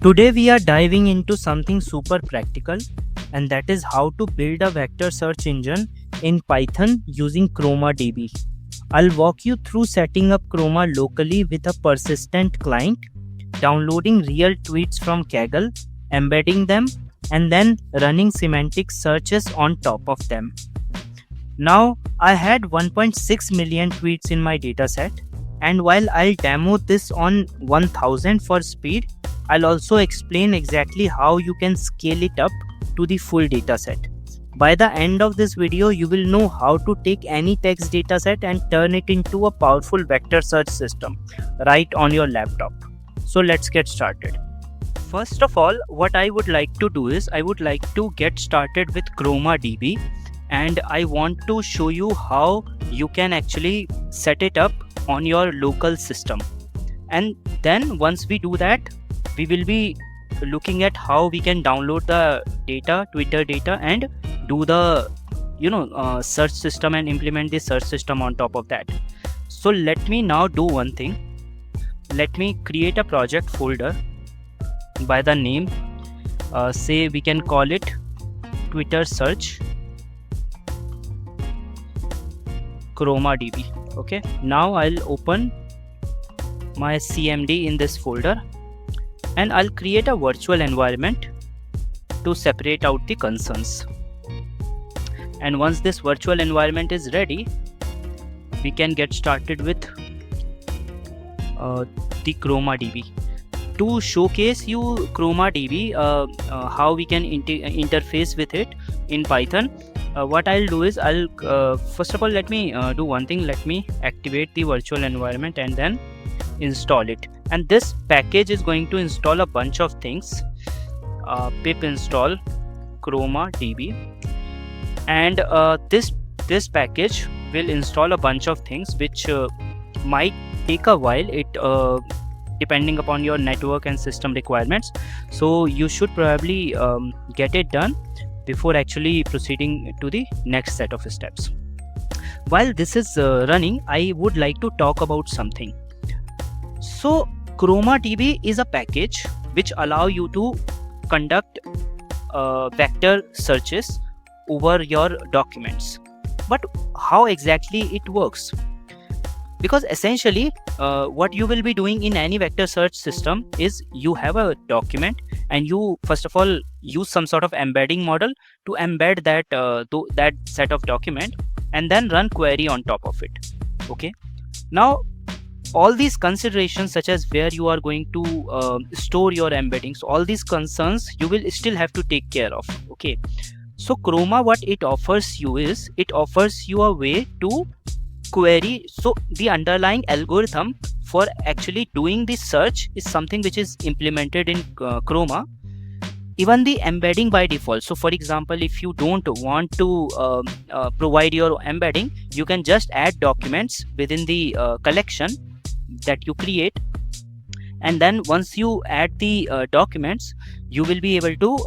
Today we are diving into something super practical, and that is how to build a vector search engine in Python using ChromaDB. I'll walk you through setting up Chroma locally with a persistent client, downloading real tweets from Kaggle, embedding them, and then running semantic searches on top of them. Now, I had 1.6 million tweets in my dataset, and while I'll demo this on 1000 for speed, I'll also explain exactly how you can scale it up to the full dataset. By the end of this video, you will know how to take any text dataset and turn it into a powerful vector search system right on your laptop. So let's get started. First of all, what I would like to do is I would like to get started with ChromaDB, and I want to show you how you can actually set it up on your local system. And then once we do that, we will be looking at how we can download the data, Twitter data, and do the search system and implement the search system on top of that. So let me now do one thing. Let me create a project folder by the name, say we can call it Twitter search ChromaDB. Okay, now I'll open my CMD in this folder, and I'll create a virtual environment to separate out the concerns. And once this virtual environment is ready, we can get started with the ChromaDB. To showcase you ChromaDB, how we can interface with it in Python, what I'll do is I'll first of all, let me do one thing. Let me activate the virtual environment and then install it. And this package is going to install a bunch of things. Pip install ChromaDB, and this package will install a bunch of things which might take a while, it depending upon your network and system requirements. So you should probably get it done before actually proceeding to the next set of steps. While this is running, I would like to talk about something. So ChromaDB is a package which allow you to conduct vector searches over your documents. But how exactly it works? Because essentially what you will be doing in any vector search system is you have a document, and you first of all use some sort of embedding model to embed that that set of document, and then run query on top of it. Okay, now all these considerations, such as where you are going to store your embeddings, all these concerns you will still have to take care of. Okay, so Chroma, what it offers you is it offers you a way to query. So the underlying algorithm for actually doing the search is something which is implemented in Chroma. Even the embedding by default, so for example, if you don't want to provide your embedding, you can just add documents within the collection that you create, and then once you add the documents, you will be able to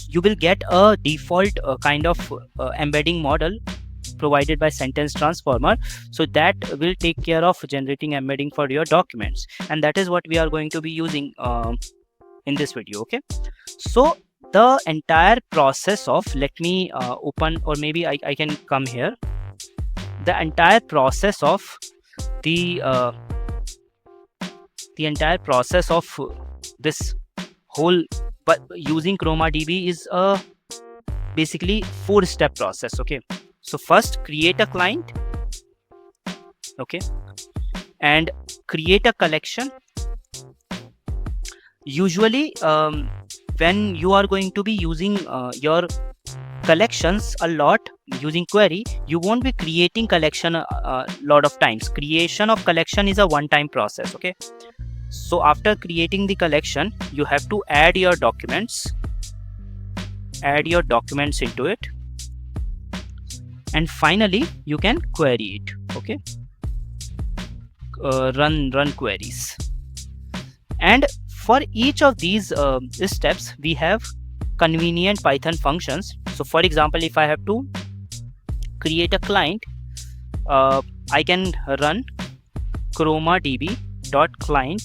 you will get a default kind of embedding model provided by Sentence Transformer. So that will take care of generating embedding for your documents, and that is what we are going to be using in this video. Okay, so the entire process of, let me open, or maybe I can come here. The entire process of the entire process of this whole, but using ChromaDB is a basically 4-step process. Okay, so first create a client, okay, and create a collection. Usually when you are going to be using your collections a lot using query, you won't be creating collection a lot of times. Creation of collection is a one-time process. Okay, so after creating the collection, you have to add your documents into it, and finally you can query it. Okay, run queries, and for each of these steps we have convenient Python functions. So for example, if I have to create a client, I can run ChromaDB.client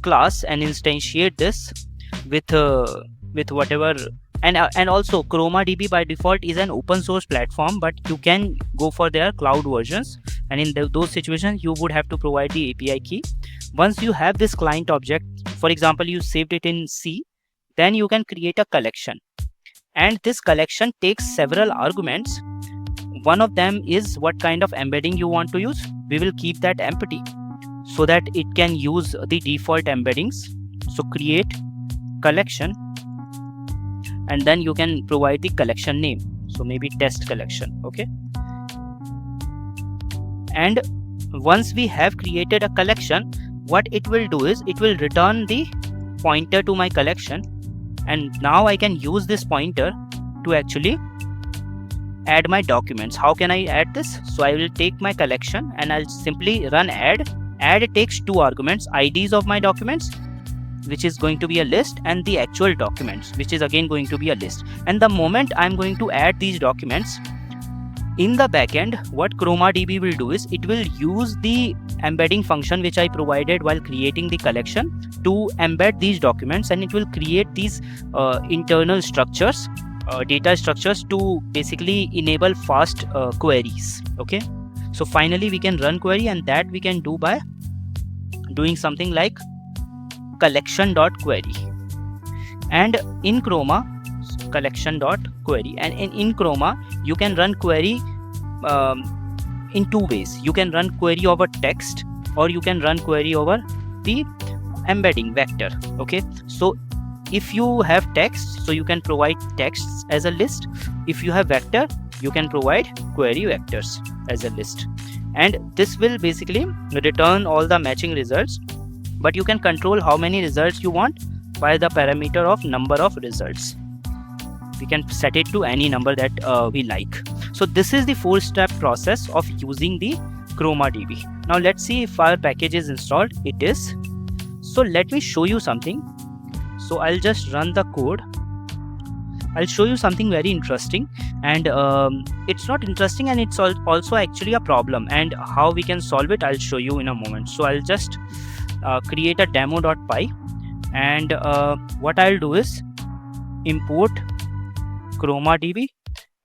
class and instantiate this with whatever. And also ChromaDB by default is an open source platform, but you can go for their cloud versions, and in those situations you would have to provide the API key. Once you have this client object, for example you saved it in C, then you can create a collection, and this collection takes several arguments. One of them is what kind of embedding you want to use. We will keep that empty so that it can use the default embeddings. So create collection, and then you can provide the collection name, so maybe test collection. Okay, and once we have created a collection, what it will do is it will return the pointer to my collection, and now I can use this pointer to actually add my documents. How can I add this? So I will take my collection and I'll simply run add. Add takes two arguments, IDs of my documents, which is going to be a list, and the actual documents, which is again going to be a list. And the moment I'm going to add these documents in the backend, what ChromaDB will do is it will use the embedding function which I provided while creating the collection to embed these documents, and it will create these internal structures, data structures, to basically enable fast queries. Okay, so finally we can run query, and that we can do by doing something like collection.query, and in Chroma collection.query, and in Chroma you can run query in two ways. You can run query over text, or you can run query over the embedding vector. Okay, so if you have text, so you can provide texts as a list. If you have vector, you can provide query vectors as a list, and this will basically return all the matching results. But you can control how many results you want by the parameter of number of results. We can set it to any number that we like. So this is the 4-step process of using the ChromaDB. Now let's see if our package is installed. It is. So let me show you something. So I'll just run the code. I'll show you something very interesting, and it's not interesting, and it's also actually a problem, and how we can solve it I'll show you in a moment. So I'll just create a demo.py, and what I'll do is import ChromaDB,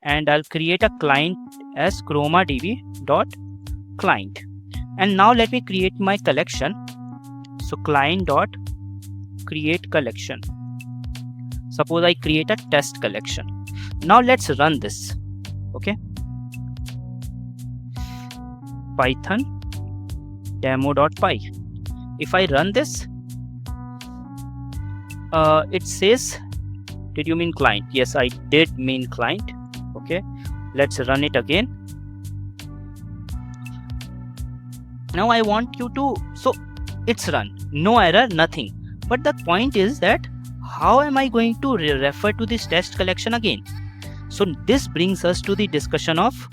and I'll create a client as ChromaDB.client. And now let me create my collection. So client.create collection. Suppose I create a test collection. Now let's run this. Okay, Python demo.py. If I run this, it says, did you mean client? Yes, I did mean client. Okay, let's run it again. Now I want you to, so it's run, no error, nothing. But the point is that how am I going to refer to this test collection again? So this brings us to the discussion of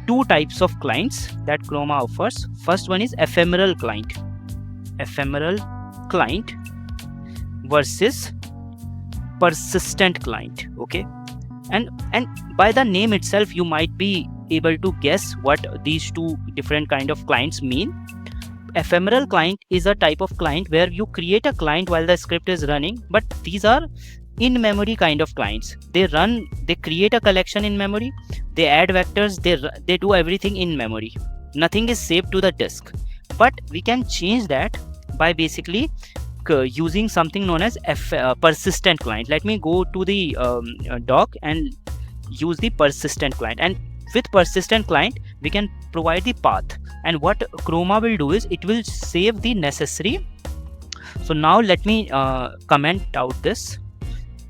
two types of clients that Chroma offers. First one is ephemeral client. Ephemeral client versus persistent client. Okay, and by the name itself you might be able to guess what these two different kind of clients mean. Ephemeral client is a type of client where you create a client while the script is running, but these are in-memory kind of clients. They create a collection in memory, they add vectors, they do everything in memory. Nothing is saved to the disk. But we can change that by basically using something known as persistent client. Let me go to the doc and use the persistent client, and with persistent client we can provide the path, and what Chroma will do is it will save the necessary. So now let me comment out this,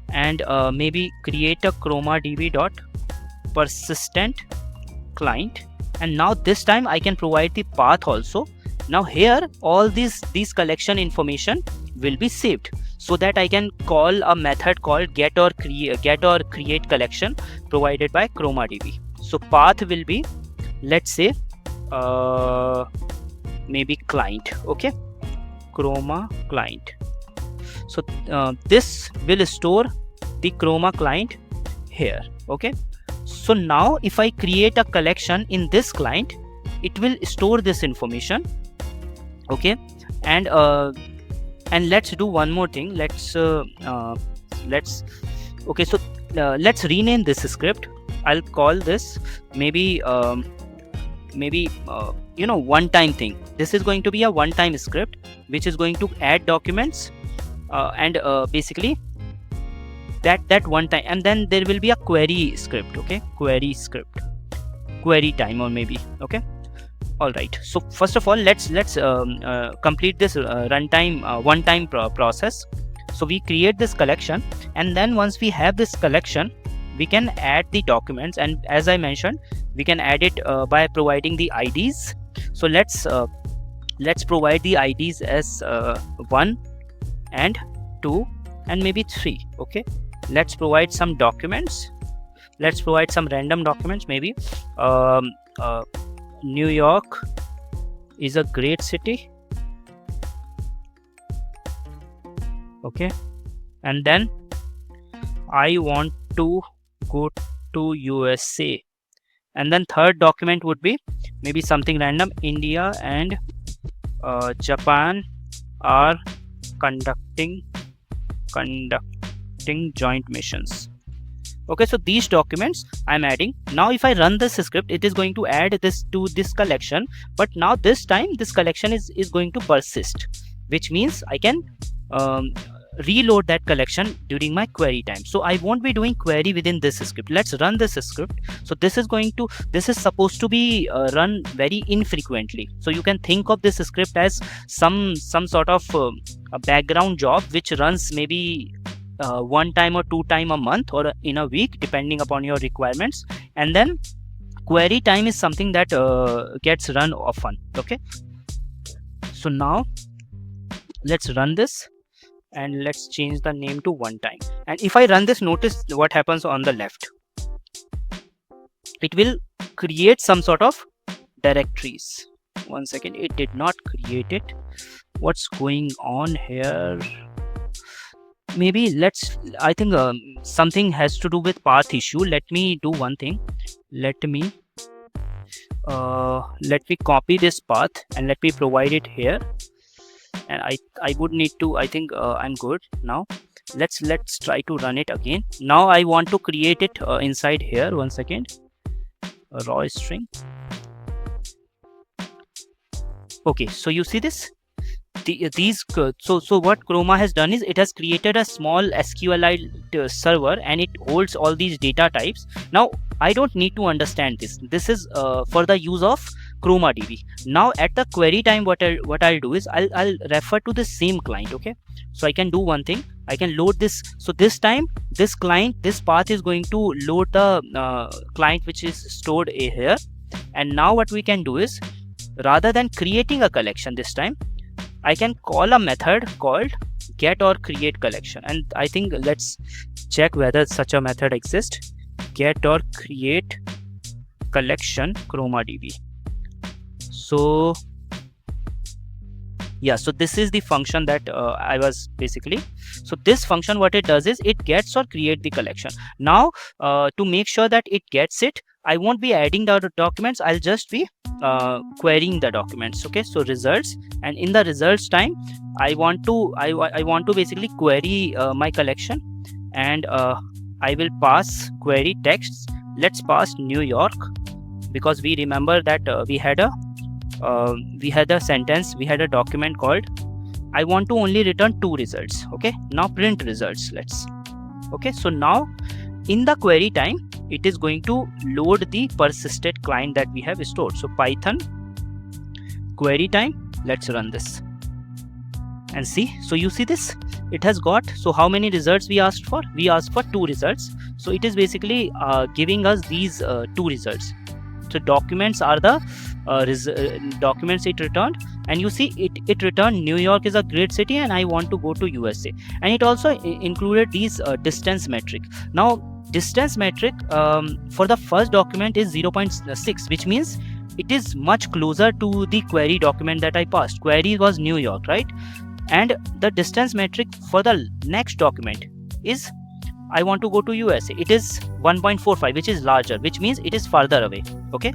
and maybe create a ChromaDB.persistent client, and now this time I can provide the path also. Now here all these collection information will be saved, so that I can call a method called get or create collection provided by ChromaDB. So path will be, let's say maybe client. Okay, Chroma client. So this will store the Chroma client here. Okay, so now if I create a collection in this client, it will store this information. Okay, and And let's do one more thing. Let's okay, so let's rename this script. I'll call this maybe one time thing. This is going to be a one time script which is going to add documents and basically that one time, and then there will be a query script. Okay, query script, query time, or maybe okay. All right, so first of all let's complete this runtime one time process. So we create this collection, and then once we have this collection we can add the documents, and as I mentioned we can add it by providing the IDs. So let's provide the IDs as 1 and 2 and maybe 3. Okay, let's provide some documents. Let's provide some random documents, maybe New York is a great city. Okay, and then I want to go to USA, and then third document would be maybe something random. India and Japan are conducting joint missions. Okay, so these documents I'm adding. Now if I run this script, it is going to add this to this collection, but now this time this collection is going to persist, which means I can reload that collection during my query time. So I won't be doing query within this script. Let's run this script. So this is supposed to be run very infrequently. So you can think of this script as some sort of a background job which runs maybe one time or two time a month or in a week, depending upon your requirements. And then query time is something that gets run often. Okay, so now let's run this, and let's change the name to one time. And if I run this, notice what happens on the left. It will create some sort of directories. One second, it did not create it. What's going on here? Maybe I think something has to do with path issue. Let me do one thing. Let me copy this path and let me provide it here. And I would need to, I think I'm good now. Let's try to run it again. Now I want to create it inside here. One second, a raw string. Okay, so you see this, so what Chroma has done is it has created a small SQLite server, and it holds all these data types. Now I don't need to understand this. This is for the use of ChromaDB. Now at the query time, what I'll do is I'll refer to the same client. Okay, so I can do one thing. I can load this. So this time this path is going to load the client which is stored here. And now what we can do is, rather than creating a collection this time, I can call a method called get or create collection. And I think let's check whether such a method exists. Get or create collection ChromaDB. So yeah, so this is the function that I was basically. So this function, what it does is it gets or create the collection. Now to make sure that it gets it, I won't be adding the documents. I'll just be querying the documents. Okay, so results, and in the results time I want to basically query my collection, and I will pass query texts. Let's pass New York, because we remember that we had a sentence, we had a document called I want to only return 2 results. Okay, now print results. Okay, so now in the query time it is going to load the persisted client that we have stored. So Python query time, let's run this and see. So you see this, it has got, so how many results we asked for? We asked for 2 results. So it is basically giving us these 2 results. So documents are the documents it returned, and you see it returned New York is a great city and I want to go to USA. And it also included these distance metric. Now distance metric for the first document is 0.6, which means it is much closer to the query document that I passed. Query was New York, right? And the distance metric for the next document is I want to go to USA. It is 1.45, which is larger, which means it is farther away. Okay,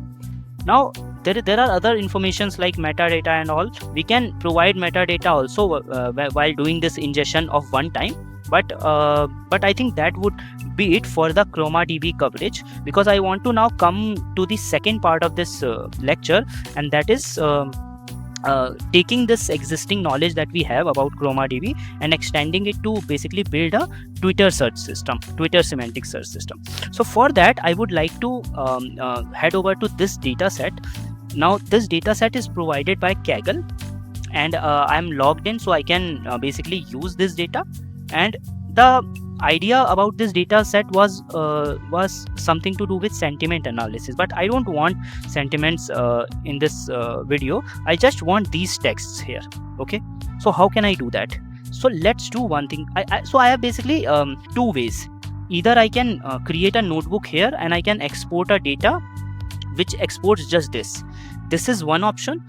now there are other informations like metadata and all. We can provide metadata also while doing this ingestion of one time, but I think that would be it for the ChromaDB coverage, because I want to now come to the second part of this lecture, and that is taking this existing knowledge that we have about ChromaDB and extending it to basically build a Twitter search system, Twitter semantic search system. So for that, I would like to head over to this data set. Now this data set is provided by Kaggle, and I'm logged in, so I can basically use this data. And the idea about this data set was something to do with sentiment analysis, but I don't want sentiments in this video. I just want these texts here. Okay, so how can I do that? So let's do one thing. I have basically two ways. Either I can create a notebook here and I can export a data which exports just this. This is one option.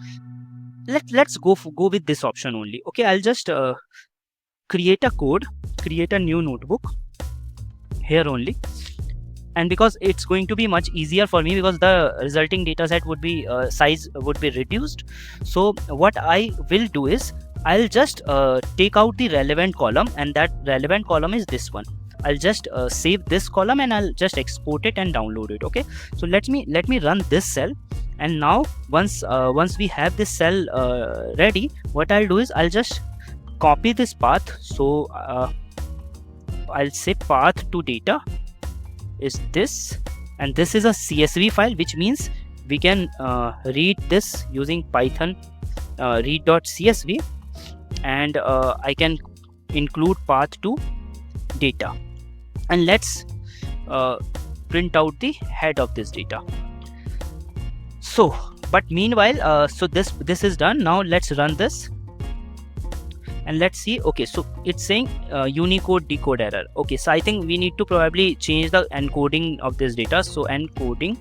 Let's go with this option only. Okay, I'll just create a code, create a new notebook here only, and because it's going to be much easier for me, because the resulting data set would be size would be reduced. So what I will do is I'll just take out the relevant column, and that relevant column is this one. I'll just save this column and I'll just export it and download it. Okay, so let me run this cell, and now once we have this cell ready, what I'll do is I'll just copy this path. So I'll say path to data is this, and this is a CSV file, which means we can read this using Python read.csv, and I can include path to data, and let's print out the head of this data. So but meanwhile so this is done. Now let's run this and let's see. Okay, so it's saying Unicode decode error. Okay, so I think we need to probably change the encoding of this data. So encoding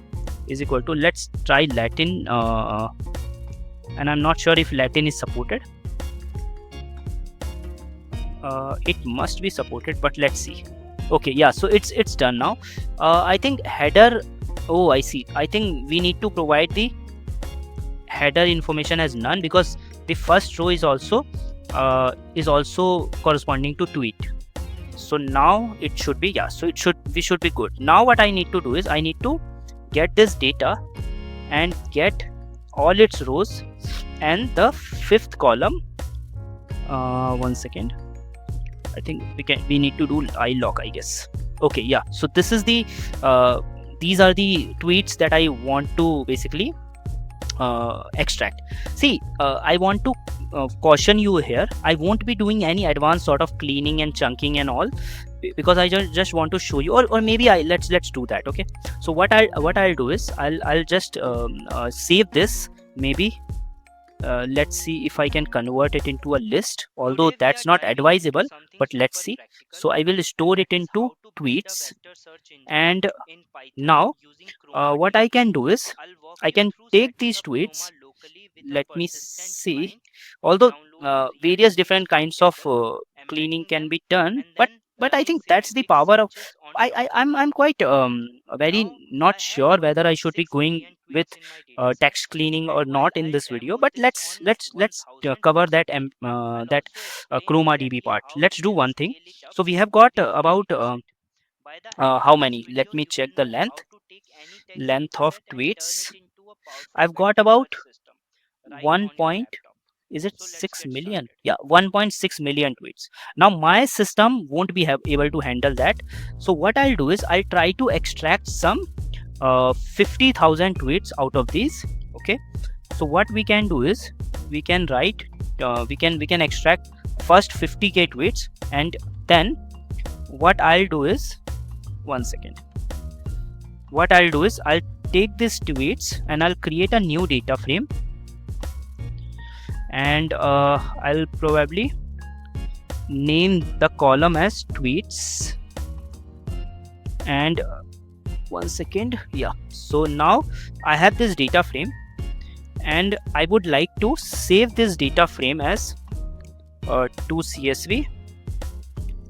is equal to, let's try Latin, and I'm not sure if Latin is supported. It must be supported, but let's see. Okay, yeah, so it's done now. I think header, oh I see, I think we need to provide the header information as none, because the first row is also corresponding to tweet. So now it should be, yeah, so we should be good. Now what I need to do is I need to get this data and get all its rows and the fifth column. One second, I think we need to do ilog, I guess. Okay, yeah, so this is the these are the tweets that I want to basically extract. See, I want to caution you here, I won't be doing any advanced sort of cleaning and chunking and all, because I just want to show you, or maybe let's do that. Okay, so what I'll do is I'll just save this. Maybe let's see if I can convert it into a list, although that's not advisable, but let's see. So I will store it into tweets, and now what I can do is I can take these tweets. Let me see, although various different kinds of cleaning can be done, but I think that's the power of I'm quite very not sure whether I should be going with text cleaning or not in this video, but let's cover that ChromaDB part. Let's do one thing. So we have got about how many, let me check the length of tweets. I've got about 6 million? Yeah, 1.6 million tweets. Now my system won't be able to handle that. So what I'll do is I'll try to extract some 50,000 tweets out of these. Okay, so what we can do is we can write we can extract first 50k tweets, and then what I'll do is, one second, what I'll do is I'll take these tweets and I'll create a new data frame, and I'll probably name the column as tweets, and one second, yeah. So now I have this data frame, and I would like to save this data frame as to CSV,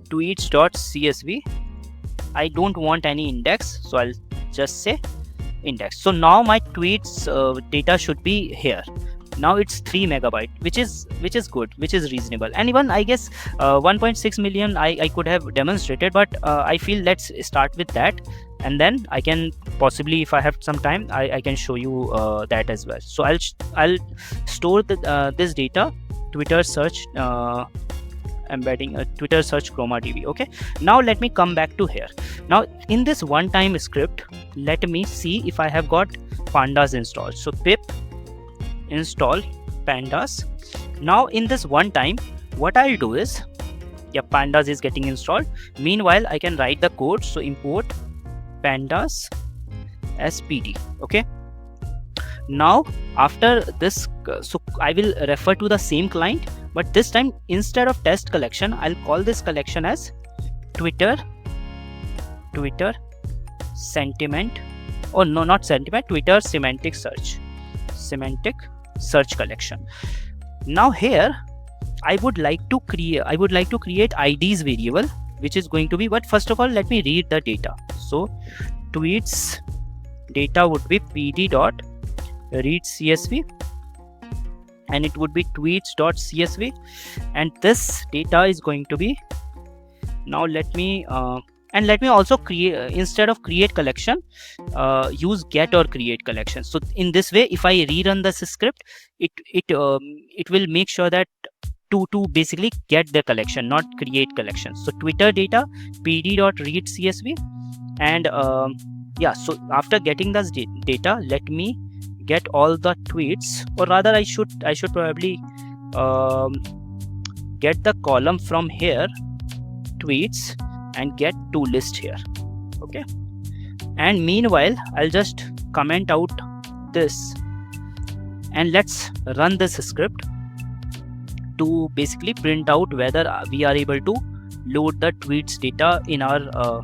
tweets.csv. I don't want any index, so I'll just say index. So now my tweets data should be here. Now it's 3 megabyte, which is good, which is reasonable, and even I guess 1.6 million I could have demonstrated, but I feel let's start with that, and then I can possibly, if I have some time, I can show you that as well. So I'll store this data, Twitter search embedding Twitter search ChromaDB. Okay, now let me come back to here. Now in this one time script, let me see if I have got pandas installed. So pip install pandas. Now in this one time, what I'll do is, yeah, pandas is getting installed. Meanwhile, I can write the code. So import pandas spd. Okay, now after this, so I will refer to the same client, but this time instead of test collection, I'll call this collection as Twitter sentiment, or no, not sentiment, Twitter semantic search collection. Now here I would like to create IDs variable, which is going to be, but first of all let me read the data. So tweets data would be pd dot read csv, and it would be tweets.csv, and this data is going to be, now let me also create, instead of create collection, use get or create collection. So in this way, if I rerun this script, it will make sure that to basically get the collection, not create collection. So Twitter data pd.read csv, and yeah, so after getting this data, let me get all the tweets, or rather I should probably get the column from here, tweets, and get to list here. Okay, and meanwhile I'll just comment out this, and let's run this script to basically print out whether we are able to load the tweets data in our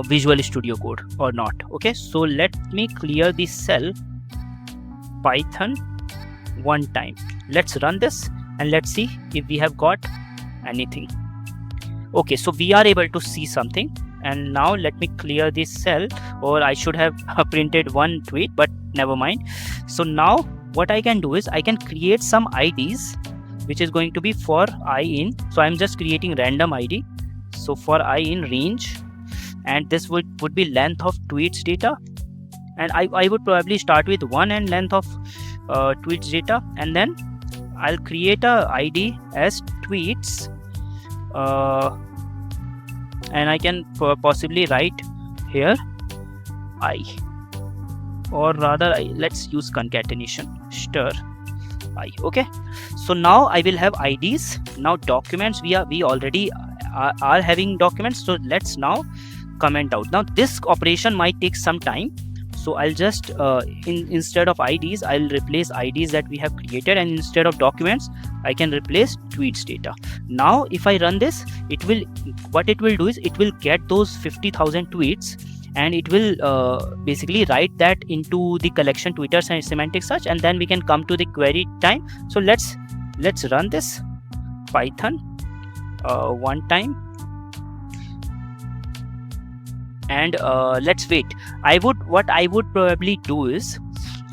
Visual Studio Code or not. Okay, so let me clear the cell Python one time. Let's run this and let's see if we have got anything. Okay, so we are able to see something, and now let me clear this cell, or I should have printed one tweet, but never mind. So now what I can do is I can create some IDs, which is going to be for I in. So I'm just creating random ID. So for I in range, and this would be length of tweets data, and I would probably start with 1 and length of tweets data, and then I'll create a ID as tweets, and I can possibly write here I, or rather let's use concatenation stir I. Okay, so now I will have IDs. Now documents, we already are having documents, so let's now comment out. Now this operation might take some time, so I'll just instead of IDs, I'll replace IDs that we have created, and instead of documents I can replace tweets data. Now if I run this, what it will do is it will get those 50,000 tweets, and it will basically write that into the collection Twitter semantic search, and then we can come to the query time. So let's run this Python one time, and let's wait. What I would probably do is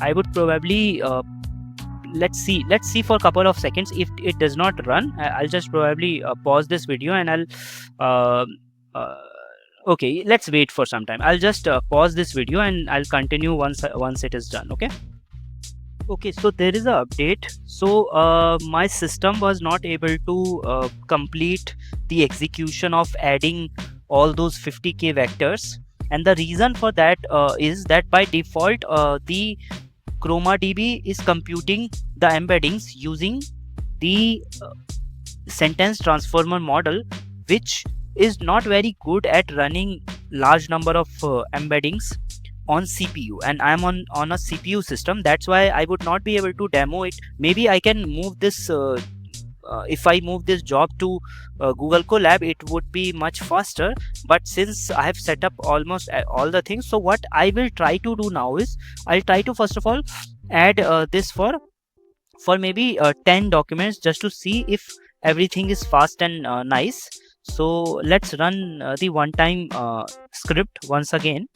I would probably let's see for a couple of seconds. If it does not run, I'll just probably pause this video, and I'll okay, let's wait for some time. I'll just pause this video and I'll continue once it is done. Okay, so there is an update. So my system was not able to complete the execution of adding all those 50k vectors, and the reason for that is that by default the ChromaDB is computing the embeddings using the sentence transformer model, which is not very good at running large number of embeddings on CPU, and I'm on a CPU system. That's why I would not be able to demo it. Maybe I can move this if I move this job to Google Colab, it would be much faster, but since I have set up almost all the things, so what I will try to do now is I'll try to first of all add this for maybe 10 documents, just to see if everything is fast and nice. So let's run the one time script once again,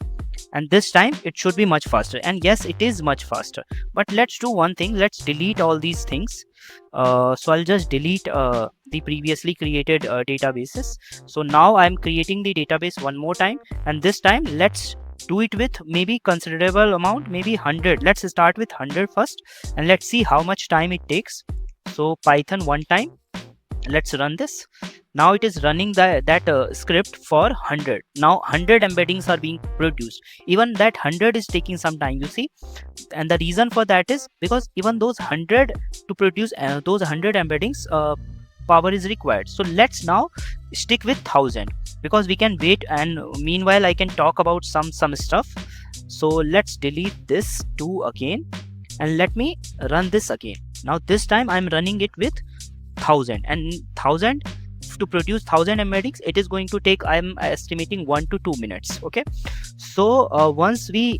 and this time it should be much faster, and yes, it is much faster. But let's do one thing, let's delete all these things. So I'll just delete the previously created databases. So now I'm creating the database one more time, and this time let's do it with maybe considerable amount, maybe 100. Let's start with 100 first, and let's see how much time it takes. So Python one time, let's run this. Now it is running that script for 100. Now 100 embeddings are being produced. Even that 100 is taking some time, you see, and the reason for that is because even those 100 to produce those 100 embeddings, power is required. So let's now stick with 1000 because we can wait, and meanwhile I can talk about some stuff. So let's delete this 2 again, and let me run this again. Now this time I'm running it with 1000, and 1000 to produce 1000 embeddings, it is going to take, I'm estimating 1 to 2 minutes. Okay, so once we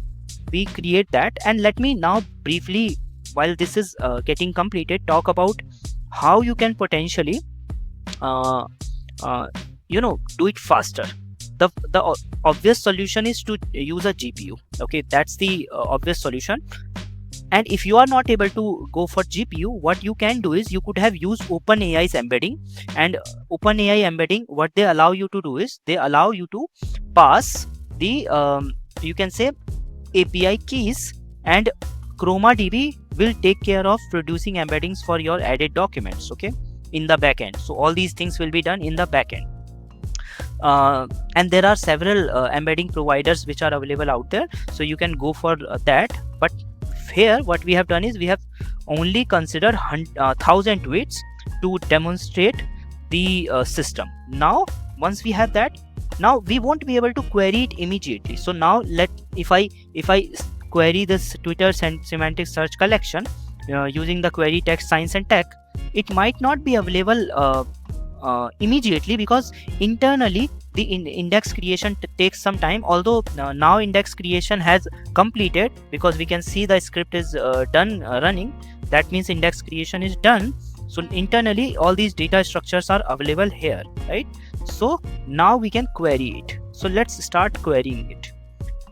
create that, and let me now briefly, while this is getting completed, talk about how you can potentially do it faster. The obvious solution is to use a GPU. Okay, that's the obvious solution. And if you are not able to go for GPU, what you can do is you could have used OpenAI's embedding. And OpenAI embedding, what they allow you to do is they allow you to pass the you can say API keys, and ChromaDB will take care of producing embeddings for your added documents, okay, in the backend. So all these things will be done in the backend. And there are several embedding providers which are available out there, so you can go for that. But here what we have done is we have only considered 1000 tweets to demonstrate the system. Now once we have that, now we won't be able to query it immediately. So now if I query this Twitter semantic search collection using the query text science and tech, it might not be available immediately, because internally the index creation takes some time. Although now index creation has completed, because we can see the script is done running, that means index creation is done. So internally all these data structures are available here, right? So now we can query it. So let's start querying it.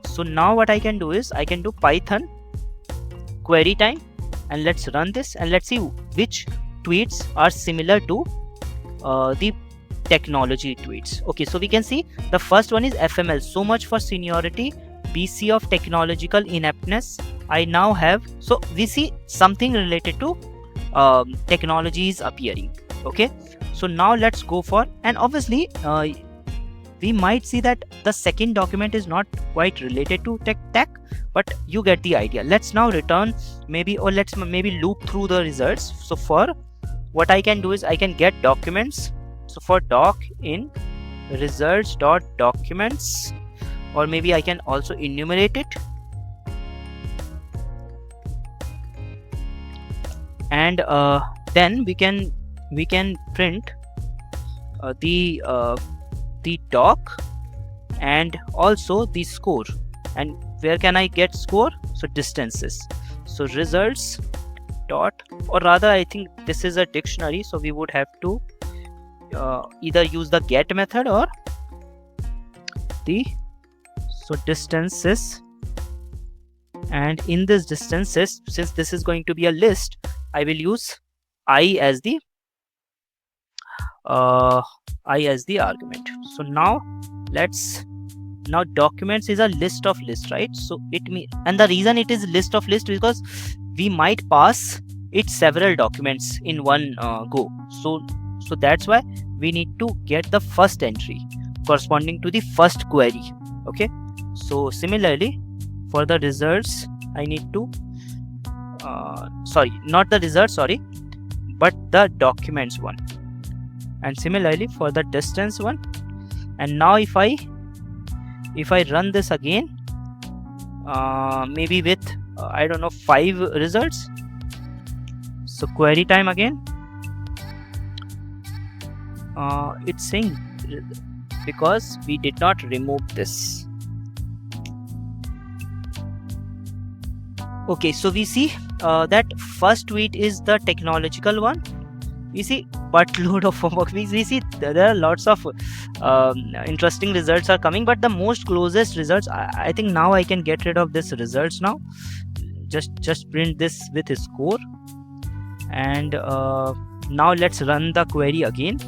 So now what I can do is I can do Python query time, and let's run this, and let's see which tweets are similar to the technology tweets. Okay, so we can see the first one is FML, so much for seniority, BC of technological ineptness. I now have, so we see something related to technologies appearing. Okay, so now let's go for, and obviously we might see that the second document is not quite related to tech, but you get the idea. Let's now return maybe, or let's maybe loop through the results. So for what I can do is I can get documents. So for doc in results.documents, or maybe I can also enumerate it, and then we can print the doc and also the score. And where can I get score? So distances. So results dot, or rather I think this is a dictionary, so we would have to either use the get method or the, so distances, and in this distances, since this is going to be a list, I will use I as the argument. So now now documents is a list of lists, right? So and the reason it is list of list because we might pass it several documents in one go. So that's why we need to get the first entry corresponding to the first query. Okay, so similarly for the results I need to sorry, not the results, sorry, but the documents one, and similarly for the distance one. And now if I run this again, maybe with I don't know 5 results. So query time again, it's saying because we did not remove this. Okay, so we see that first tweet is the technological one. We see buttload of homework. We see there are lots of interesting results are coming, but the most closest results, I think now I can get rid of this results now. Just print this with a score, and now let's run the query again.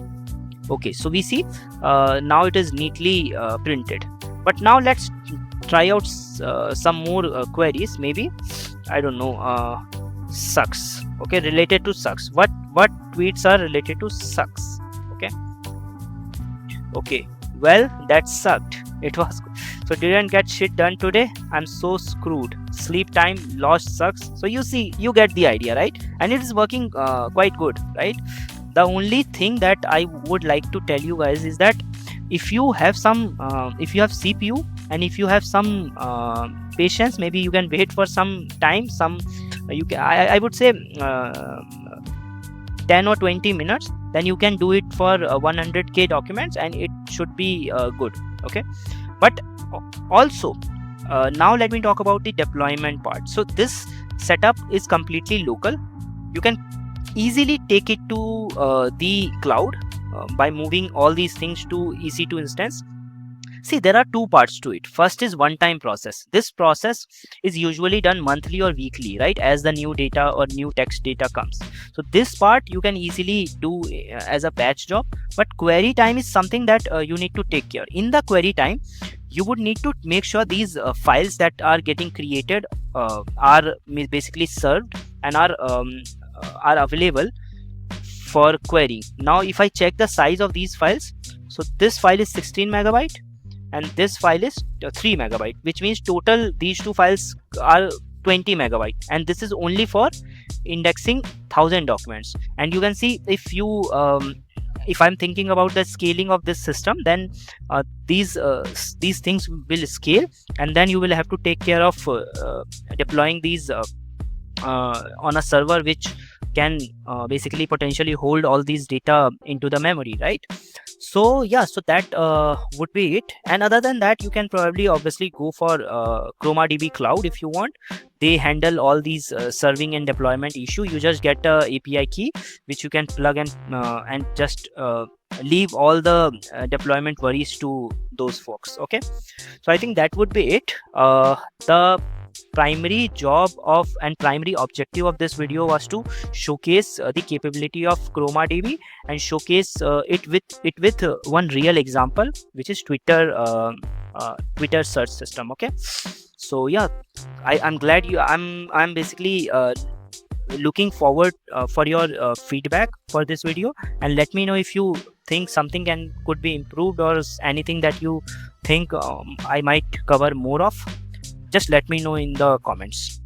Okay, so we see now it is neatly printed. But now let's try out some more queries. Maybe, I don't know, sucks. Okay, related to sucks. What tweets are related to sucks? Okay, well, that sucked. It was so didn't get shit done today. I'm so screwed. Sleep time lost sucks. So you see, you get the idea, right? And it is working quite good, right? The only thing that I would like to tell you guys is that if you have some if you have CPU and if you have some patience, maybe you can wait for some time. You can, I would say 10 or 20 minutes, then you can do it for 100k documents, and it should be good. Okay, but also now let me talk about the deployment part. So this setup is completely local. You can easily take it to the cloud by moving all these things to EC2 instance. See, there are two parts to it. First is one-time process. This process is usually done monthly or weekly, right, as the new data or new text data comes. So this part you can easily do as a batch job, but query time is something that you need to take care. In the query time, you would need to make sure these files that are getting created are basically served and are available for query. Now if I check the size of these files, so this file is 16 megabyte and this file is 3 megabyte, which means total these two files are 20 megabyte, and this is only for indexing 1000 documents. And you can see, if I'm thinking about the scaling of this system, then these things will scale, and then you will have to take care of deploying these on a server which can basically potentially hold all these data into the memory, right? So yeah, so that would be it. And other than that, you can probably obviously go for ChromaDB Cloud if you want. They handle all these serving and deployment issue. You just get a API key which you can plug and just leave all the deployment worries to those folks. Okay, so I think that would be it. The primary job of and primary objective of this video was to showcase the capability of ChromaDB and showcase it with one real example, which is Twitter search system. Okay, so yeah, I'm glad I'm basically looking forward for your feedback for this video, and let me know if you think something could be improved or anything that you think I might cover more of. Just let me know in the comments.